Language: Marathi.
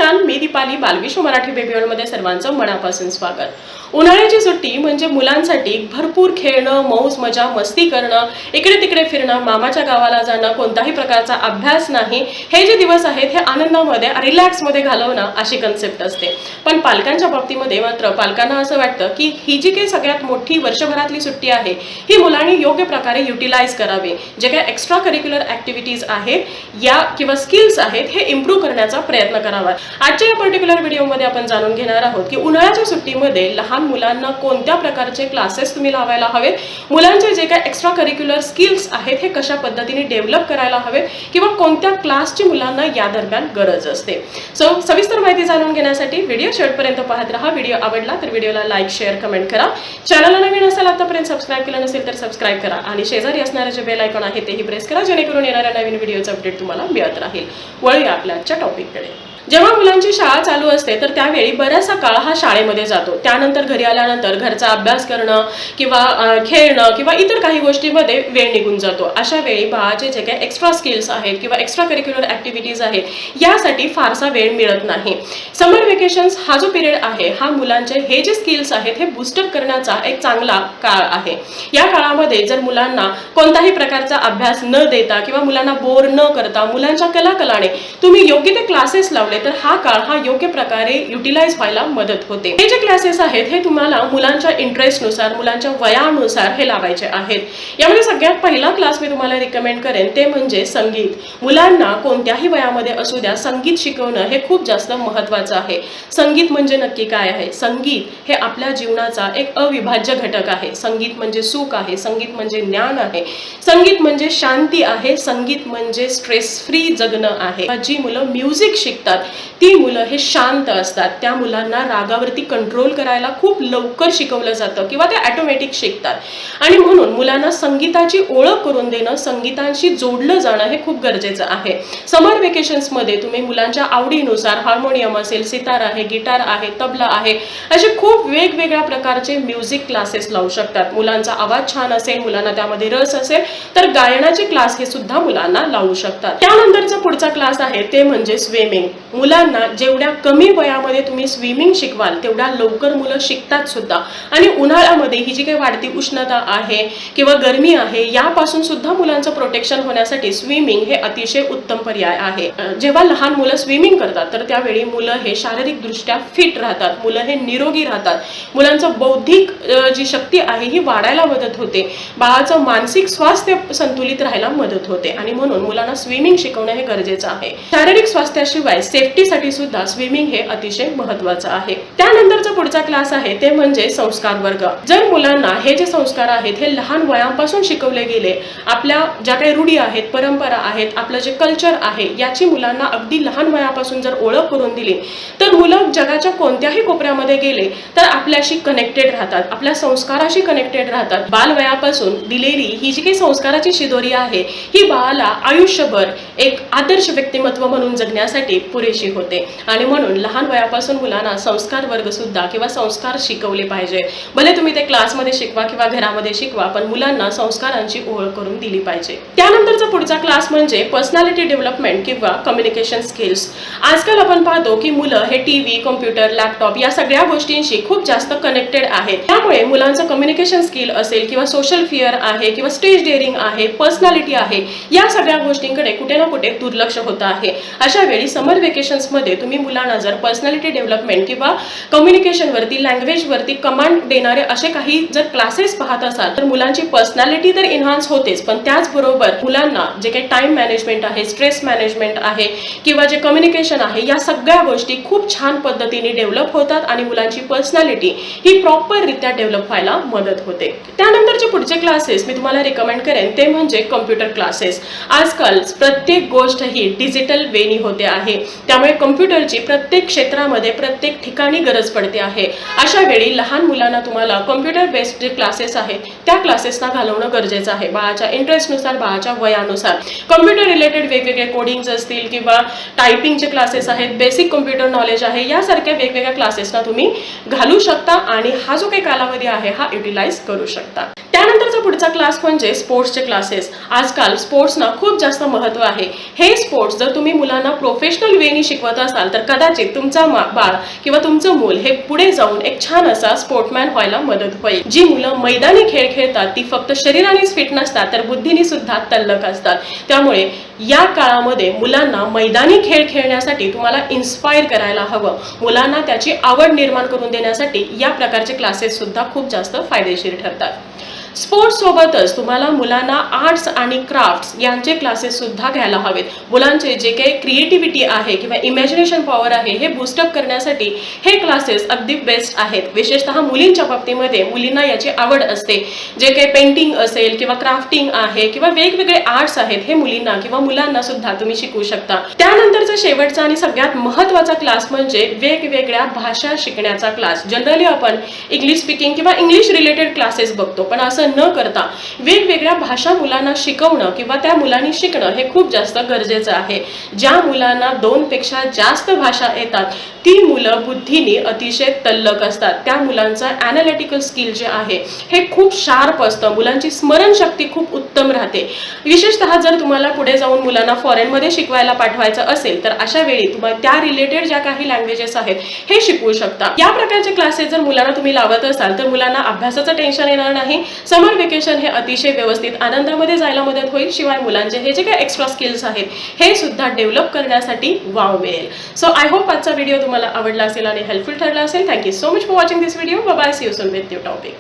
नमस्कार, मी दीपाली. बालविश्व मराठी बेबी वर्ल्डमध्ये सर्वांचं मनापासून स्वागत. उन्हाळ्याची सुट्टी म्हणजे मुलांसाठी भरपूर खेळणं, मौज मजा, मस्ती करणं, इकडे तिकडे फिरणं, मामाच्या गावाला जाणं, कोणताही प्रकारचा अभ्यास नाही, हे जे दिवस आहेत हे आनंदामध्ये रिलॅक्समध्ये घालवणं अशी कन्सेप्ट असते. पण पालकांच्या बाबतीमध्ये मात्र पालकांना असं वाटतं की ही जी काही सगळ्यात मोठी वर्षभरातली सुट्टी आहे ही मुलांनी योग्य प्रकारे युटिलाइज करावी. जे काही एक्स्ट्रा करिक्युलर ऍक्टिव्हिटीज आहेत या किंवा स्किल्स आहेत हे इम्प्रूव्ह करण्याचा प्रयत्न करावा. आजच्या या पर्टिक्युलर व्हिडिओमध्ये आपण जाणून घेणार आहोत की उन्हाळ्याच्या सुट्टीमध्ये लहान मुलांना कोणत्या प्रकारचे क्लासेस तुम्ही लावायला हवेत, मुलांचे जे काही एक्स्ट्रा करिक्युलर स्किल्स आहेत हे कशा पद्धतीने डेव्हलप करायला हवेत किंवा कोणत्या क्लासची मुलांना या दरम्यान गरज असते. सो सविस्तर माहिती जाणून घेण्यासाठी व्हिडिओ शेवटपर्यंत पाहत राहा. व्हिडिओ आवडला तर व्हिडिओला लाईक, शेअर, कमेंट करा. चॅनलला नवीन असाल आतापर्यंत सबस्क्राईब केलं नसेल तर सबस्क्राईब करा आणि शेजारी असणारे जे बेल आयकॉन आहे तेही प्रेस करा, जेणेकरून येणाऱ्या नवीन व्हिडिओचा अपडेट तुम्हाला मिळत राहील. वळूया आपल्या आजच्या टॉपिककडे. जेव्हा मुलांची शाळा चालू असते तर त्यावेळी बराचसा काळ हा शाळेमध्ये जातो. त्यानंतर घरी आल्यानंतर घरचा अभ्यास करणं किंवा खेळणं किंवा इतर काही गोष्टींमध्ये वेळ निघून जातो. अशा वेळी बाळाचे जे काही एक्स्ट्रा स्किल्स आहेत किंवा एक्स्ट्रा करिक्युलर ऍक्टिव्हिटीज आहेत यासाठी फारसा वेळ मिळत नाही. समर वेकेशन्स हा जो पिरियड आहे हा मुलांचे हे जे स्किल्स आहेत हे बूस्टअप करण्याचा एक चांगला काळ आहे. या काळामध्ये जर मुलांना कोणताही प्रकारचा अभ्यास न देता किंवा मुलांना बोर न करता मुलांच्या कलाकलाने तुम्ही योग्य ते क्लासेस लावले तर हा काळ हा योग्य प्रकारे युटिलाइज व्हायला मदत होते. हे जे क्लासेस आहेत हे तुम्हाला मुलांच्या इंटरेस्टनुसार, मुलांच्या वयानुसार हे लावायचे आहेत. यामध्ये सगळ्यात पहिला क्लास मी तुम्हाला रिकमेंड करेन ते म्हणजे संगीत. मुलांना कोणत्याही वयामध्ये असू द्या संगीत शिकवणं हे खूप जास्त महत्त्वाचं आहे. संगीत म्हणजे नक्की काय आहे? संगीत हे आपल्या जीवनाचा एक अविभाज्य घटक आहे. संगीत म्हणजे सुख आहे, संगीत म्हणजे ज्ञान आहे, संगीत म्हणजे शांती आहे, संगीत म्हणजे स्ट्रेस फ्री जगणं आहे. जी मुलं म्युझिक शिकतात ती मुलं हे शांत असतात. त्या मुलांना रागावरती कंट्रोल करायला खूप लवकर शिकवलं जातं किंवा ते ऑटोमॅटिक शिकतात. आणि म्हणून मुलांना संगीताची ओळख करून देणं, संगीताशी जोडलं जाणं हे खूप गरजेचं आहे. समर वेकेशन्स मध्ये तुम्ही मुलांच्या आवडीनुसार हार्मोनियम असेल, सितार आहे, गिटार आहे, तबला आहे, असे खूप वेगवेगळ्या प्रकारचे म्युझिक क्लासेस लावू शकतात. मुलांचा आवाज छान असेल, मुलांना त्यामध्ये रस असेल तर गायनाचे क्लास हे सुद्धा मुलांना लावू शकतात. त्यानंतरचा पुढचा क्लास आहे ते म्हणजे स्विमिंग. मुलांना जेवढ्या कमी वयामध्ये तुम्ही स्विमिंग शिकवाल तेवढ्या लवकर मुलं शिकतात सुद्धा. आणि उन्हाळ्यामध्ये ही जी काही वाढती उष्णता आहे किंवा गरमी आहे यापासून सुद्धा मुलांचं प्रोटेक्शन होण्यासाठी स्विमिंग हे अतिशय उत्तम पर्याय आहे. जेव्हा लहान मुलं स्विमिंग करतात तर त्यावेळी मुलं हे शारीरिक दृष्ट्या फिट राहतात, मुलं हे निरोगी राहतात, मुलांचं बौद्धिक जी शक्ती आहे ही वाढायला मदत होते, बाळाचं मानसिक स्वास्थ्य संतुलित राहायला मदत होते. आणि म्हणून मुलांना स्विमिंग शिकवणं हे गरजेचं आहे. शारीरिक स्वास्थ्याशिवाय सेफ्टीसाठी सुद्धा स्विमिंग हे अतिशय महत्त्वाचं आहे. त्यानंतरचा पुढचा क्लास आहे ते म्हणजे संस्कार वर्ग. जर मुलांना हे जे संस्कार आहेत हे लहान वयापासून शिकवले गेले, आपल्या ज्या काही रूढी आहेत, परंपरा आहेत, आपलं जे कल्चर आहे याची मुलांना अगदी लहान वयापासून जर ओळख करून दिली तर मुलं जगाच्या कोणत्याही कोपऱ्यामध्ये गेले तर आपल्याशी कनेक्टेड राहतात, आपल्या संस्काराशी कनेक्टेड राहतात. बालवयापासून दिलेली ही जी काही संस्काराची शिदोरी आहे ही बाळाला आयुष्यभर एक आदर्श व्यक्तिमत्व म्हणून जगण्यासाठी पुरेशी होते. आणि म्हणून लहान वयापासून मुलांना संस्कार वर्ग सुद्धा किंवा संस्कार शिकवले पाहिजे. भले तुम्ही ते क्लासमध्ये शिकवा किंवा घरामध्ये शिकवा, पण मुलांना संस्कारांची ओळख करून दिली पाहिजे. त्यानंतरचा पुढचा क्लास म्हणजे पर्सनॅलिटी डेव्हलपमेंट किंवा कम्युनिकेशन स्किल्स. आजकाल आपण पाहतो की मुलं हे टीव्ही, कॉम्प्युटर, लॅपटॉप या सगळ्या गोष्टींशी खूप जास्त कनेक्टेड आहेत. त्यामुळे मुलांचं कम्युनिकेशन स्किल असेल किंवा सोशल फिअर आहे किंवा स्टेज डेअरिंग आहे, पर्सनॅलिटी आहे, या सगळ्या गोष्टींकडे कुठे ना कुठे दुर्लक्ष होत आहे. अशा वेळी समर वेकेशन्स मध्ये तुम्ही मुलांना जर पर्सनॅलिटी डेव्हलपमेंट किंवा कम्युनिकेशन वरती, लँग्वेज वरती कमांड देणारे असे काही जर क्लासेस पाहत असाल तर मुलांची पर्सनॅलिटी तर इन्हान्स होतेच, पण त्याचबरोबर मुलांना जे काही टाइम मॅनेजमेंट आहे, स्ट्रेस मॅनेजमेंट आहे किंवा जे कम्युनिकेशन आहे या सगळ्या गोष्टी खूप छान पद्धतीने डेव्हलप होतात आणि मुलांची पर्सनॅलिटी ही प्रॉपर रित्या डेव्हलप व्हायला मदत होते. त्यानंतरचे पुढचे क्लासेस मी तुम्हाला रिकमेंड करेन ते म्हणजे कम्प्युटर क्लासेस. आजकाल प्रत्येक गोष्ट ही डिजिटल वेनी होते आहे, त्यामुळे कम्प्युटरची प्रत्येक क्षेत्रामध्ये, प्रत्येक ठिकाणी गरज पडते आहे. अशा वेळी लहान मुलांना तुम्हाला कम्प्युटर बेस्ड जे क्लासेस आहेत त्या क्लासेसना घालवणं गरजेचं आहे. बाळाच्या इंटरेस्टनुसार, बाळाच्या वयानुसार कम्प्युटर रिलेटेड वेगवेगळे कोडिंग्स असतील किंवा टायपिंगचे क्लासेस आहेत, बेसिक कम्प्युटर नॉलेज आहे, यासारख्या वेगवेगळ्या क्लासेसना तुम्ही घालू शकता आणि हा जो काही कालावधी आहे हा युटिलाइज करू शकता. त्यानंतर त्यानंतरचा पुढचा क्लास म्हणजे स्पोर्ट्सचे क्लासेस. आजकाल स्पोर्ट्सना खूप जास्त महत्त्व आहे. हे स्पोर्ट्स जर तुम्ही मुलांना प्रोफेशनल वेनी शिकवत असाल तर कदाचित तुमचा बाळ किंवा तुमचं मूल हे पुढे जाऊन एक छान असा स्पोर्टमॅन व्हायला मदत होईल. जी मुलं मैदानी खेळ खेळतात ती फक्त शरीरानेच फिट नसतात तर बुद्धीने सुद्धा तल्लख असतात. त्यामुळे या काळामध्ये मुलांना मैदानी खेळ खेळण्यासाठी तुम्हाला इन्स्पायर करायला हवं. मुलांना त्याची आवड निर्माण करून देण्यासाठी या प्रकारचे क्लासेस सुद्धा खूप जास्त फायदेशीर ठरतात. स्पोर्ट्स सोबतच तुम्हाला मुलांना आर्ट्स आणि क्राफ्ट्स यांचे क्लासेस सुद्धा घ्यायला हवेत. मुलांचे जे काही क्रिएटिव्हिटी आहे किंवा इमॅजिनेशन पॉवर आहे हे बूस्टअप करण्यासाठी हे क्लासेस अगदी बेस्ट आहेत. विशेषतः मुलींच्या बाबतीमध्ये मुलींना याची आवड असते. जे काही पेंटिंग असेल किंवा क्राफ्टिंग आहे किंवा वेगवेगळे आर्ट्स आहेत हे मुलींना किंवा मुलांना सुद्धा तुम्ही शिकवू शकता. त्यानंतरचा शेवटचा आणि सगळ्यात महत्त्वाचा क्लास म्हणजे वेगवेगळ्या भाषा शिकण्याचा क्लास. जनरली आपण इंग्लिश स्पीकिंग किंवा इंग्लिश रिलेटेड क्लासेस बघतो, पण असं न करता वेगवेगळ्या भाषा मुलांना शिकवणं किंवा त्या मुलांनी शिकणं हे खूप जास्त गरजेचं आहे. ज्या मुलांना 2 पेक्षा जास्त भाषा येतात ती मुलं बुद्धीने अतिशय तल्लख असतात. त्या मुलांचं ॲनालिटिकल स्किल जे आहे हे खूप शार्प असतं. मुलांची स्मरणशक्ती खूप उत्तम राहते. विशेषतः जर तुम्हाला पुढे जाऊन मुलांना फॉरेनमध्ये शिकवायला पाठवायचं असेल तर अशा वेळी तुम्हाला त्या रिलेटेड ज्या काही लँग्वेजेस आहेत हे शिकवू शकता. या प्रकारचे क्लासेस जर मुलांना तुम्ही लावत असाल तर मुलांना अभ्यासाचं टेन्शन येणार नाही. समर वेकेशन हे अतिशय व्यवस्थित आनंदामध्ये जायला मदत होईल. शिवाय मुलांचे हे जे काही एक्स्ट्रा स्किल्स आहेत हे सुद्धा डेव्हलप करण्यासाठी वाव मिळेल. सो आय होप आजचा व्हिडिओ तुम्हाला आवडला असेल आणि हेल्पफुल ठरला असेल. Thank you so much for watching this video. Bye bye. See you soon with new topic.